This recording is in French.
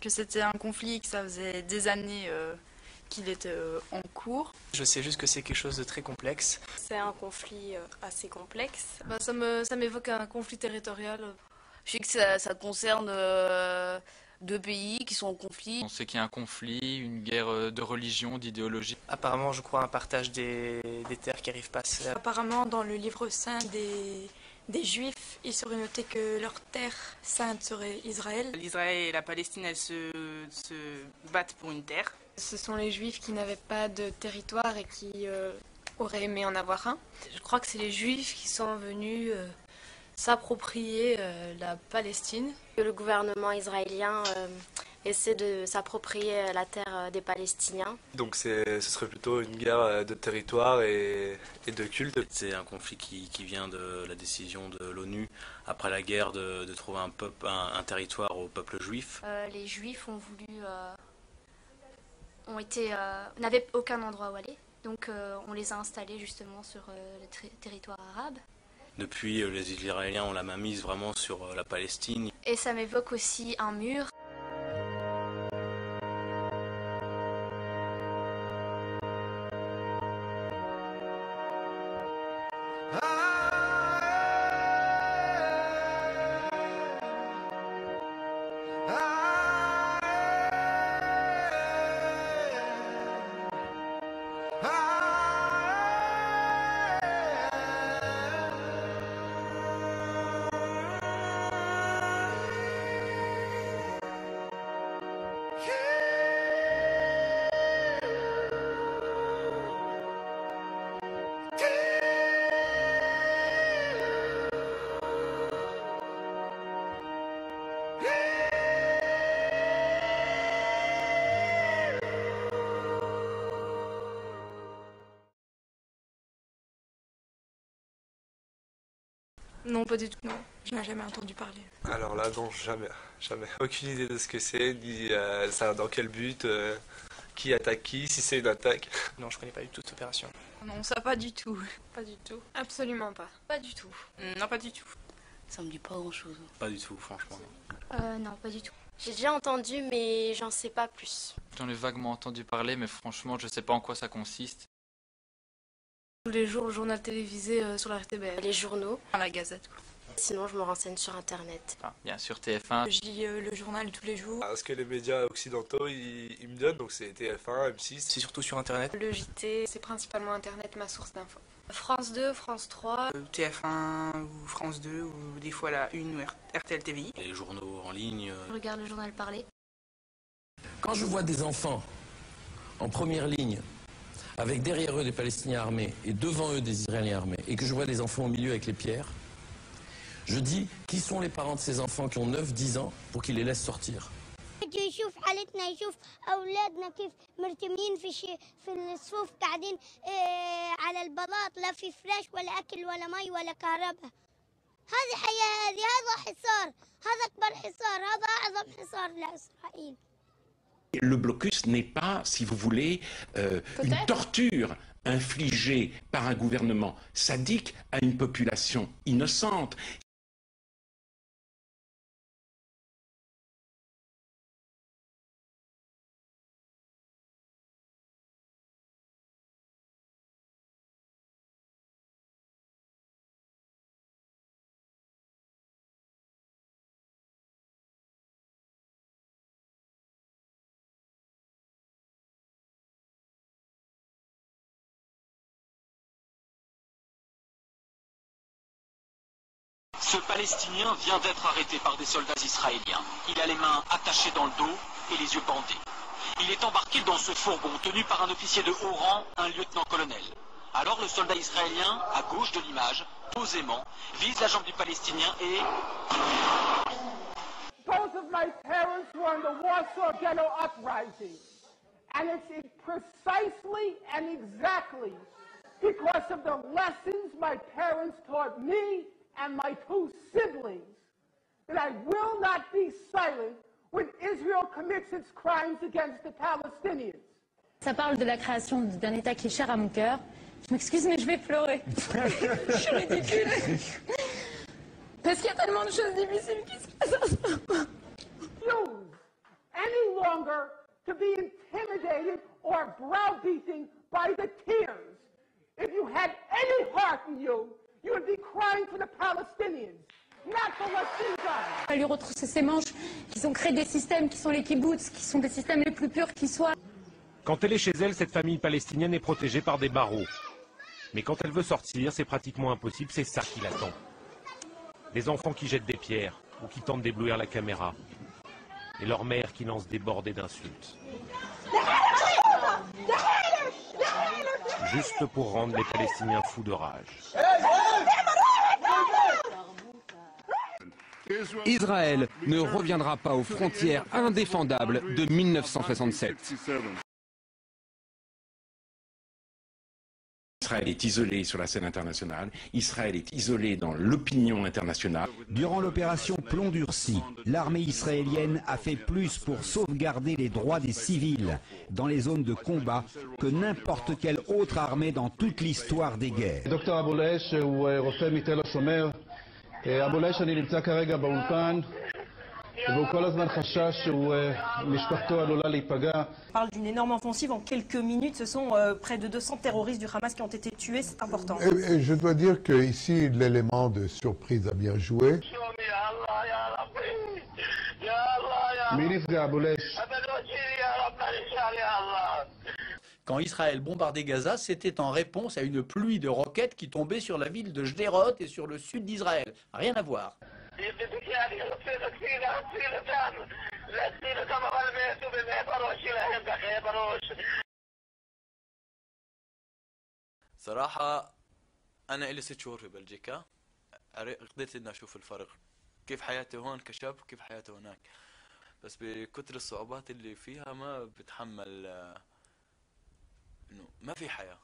que c'était un conflit, que ça faisait des années qu'il était en cours. Je sais juste que c'est quelque chose de très complexe. C'est un conflit assez complexe. Ça m'évoque un conflit territorial. Je sais que ça concerne deux pays qui sont en conflit. On sait qu'il y a un conflit, une guerre de religion, d'idéologie. Apparemment, je crois, un partage des terres qui n'arrivent pas à se faire. Apparemment, dans le livre saint des Juifs, il serait noté que leur terre sainte serait Israël. L'Israël et la Palestine, elles se battent pour une terre. Ce sont les Juifs qui n'avaient pas de territoire et qui auraient aimé en avoir un. Je crois que c'est les Juifs qui sont venus s'approprier la Palestine. Le gouvernement israélien essaie de s'approprier la terre des Palestiniens. Donc ce serait plutôt une guerre de territoire et de culte. C'est un conflit qui vient de la décision de l'ONU après la guerre de trouver un territoire au peuple juif. Les Juifs n'avaient aucun endroit où aller, donc on les a installés justement sur le territoire arabe. Depuis, les Israéliens ont la main mise vraiment sur la Palestine. Et ça m'évoque aussi un mur. Non, pas du tout. Non, je n'ai jamais entendu parler. Alors là, non, jamais. Aucune idée de ce que c'est, ni ça, dans quel but, qui attaque qui, si c'est une attaque. Non, je connais pas du tout cette opération. Non, ça pas du tout. Pas du tout. Absolument pas. Pas du tout. Non, pas du tout. Ça me dit pas grand-chose. Pas du tout, franchement. Non, pas du tout. J'ai déjà entendu, mais j'en sais pas plus. J'en ai vaguement entendu parler, mais franchement, je sais pas en quoi ça consiste. Tous les jours, le journal télévisé sur la RTBF. Les journaux. Dans la Gazette, quoi. Sinon, je me renseigne sur Internet. Enfin, bien sûr, TF1. Je lis le journal tous les jours. Ce que les médias occidentaux ils me donnent, donc c'est TF1, M6. C'est surtout sur Internet. Le JT, c'est principalement Internet, ma source d'infos. France 2, France 3. TF1 ou France 2 ou des fois la 1 ou RTL TVI. Les journaux en ligne. Je regarde le journal parler. Quand je vois des enfants en première ligne, avec derrière eux des Palestiniens armés et devant eux des Israéliens armés, et que je vois des enfants au milieu avec les pierres, je dis, qui sont les parents de ces enfants qui ont 9-10 ans pour qu'ils les laissent sortir? يشوف حالتنا يشوف أولادنا كيف مرتمين في الصفوف قاعدين على البلاط لا في فراش ولا أكل ولا مي ولا كهرباء. هذه حياة هذا حصار هذا أكبر حصار هذا أعظم حصار لإسرائيل. Le blocus n'est pas, si vous voulez, une torture infligée par un gouvernement sadique à une population innocente. Ce Palestinien vient d'être arrêté par des soldats israéliens. Il a les mains attachées dans le dos et les yeux bandés. Il est embarqué dans ce fourgon tenu par un officier de haut rang, un lieutenant-colonel. Alors le soldat israélien, à gauche de l'image, posément, vise la jambe du Palestinien et... Both of my parents were in the Warsaw Ghetto Uprising. And it's precisely and exactly because of the lessons my parents taught me and my two siblings that I will not be silent when Israel commits its crimes against the Palestinians. Ça parle de la création d'un État qui est cher à mon cœur. Je m'excuse, mais je vais pleurer. Je suis ridicule. Parce qu'il y a tellement de choses difficiles qui se passent en ce moment. Any longer to be intimidated or browbeaten by the tears. If you had any heart in you, you would be crying for the Palestinians, not for what's inside. À lui retrousser ses manches, qu'ils ont créé des systèmes qui sont les kibbutz, qui sont des systèmes les plus purs qui soient. Quand elle est chez elle, cette famille palestinienne est protégée par des barreaux. Mais quand elle veut sortir, c'est pratiquement impossible, c'est ça qui l'attend. Des enfants qui jettent des pierres ou qui tentent d'éblouir la caméra. Et leur mère qui lance des bordées d'insultes. Juste pour rendre les Palestiniens fous de rage. Israël ne reviendra pas aux frontières indéfendables de 1967. Israël est isolé sur la scène internationale, Israël est isolé dans l'opinion internationale. Durant l'opération Plomb durci, l'armée israélienne a fait plus pour sauvegarder les droits des civils dans les zones de combat que n'importe quelle autre armée dans toute l'histoire des guerres. דוקטור אבו לייש הוא רופא מתל השומר. אבו לייש, אני נמצא כרגע באולפן, והוא כל הזמן חשש שמשפחתו עלולה להיפגע. On parle d'une énorme offensive en quelques minutes. Ce sont près de 200 terroristes du Hamas qui ont été tués. C'est important. Et je dois dire qu'ici, l'élément de surprise a bien joué. מי נפגע, אבו לייש? Quand Israël bombardait Gaza, c'était en réponse à une pluie de roquettes qui tombait sur la ville de Sderot et sur le sud d'Israël. Rien à voir. صراحة أنا إلي 6 شهور في بلجيكا، قدرت إني أشوف الفرق كيف حياتي هون كشاب وكيف حياتي هناك، بس بكتر الصعوبات اللي فيها ما بتحمل إنه ما في حياة.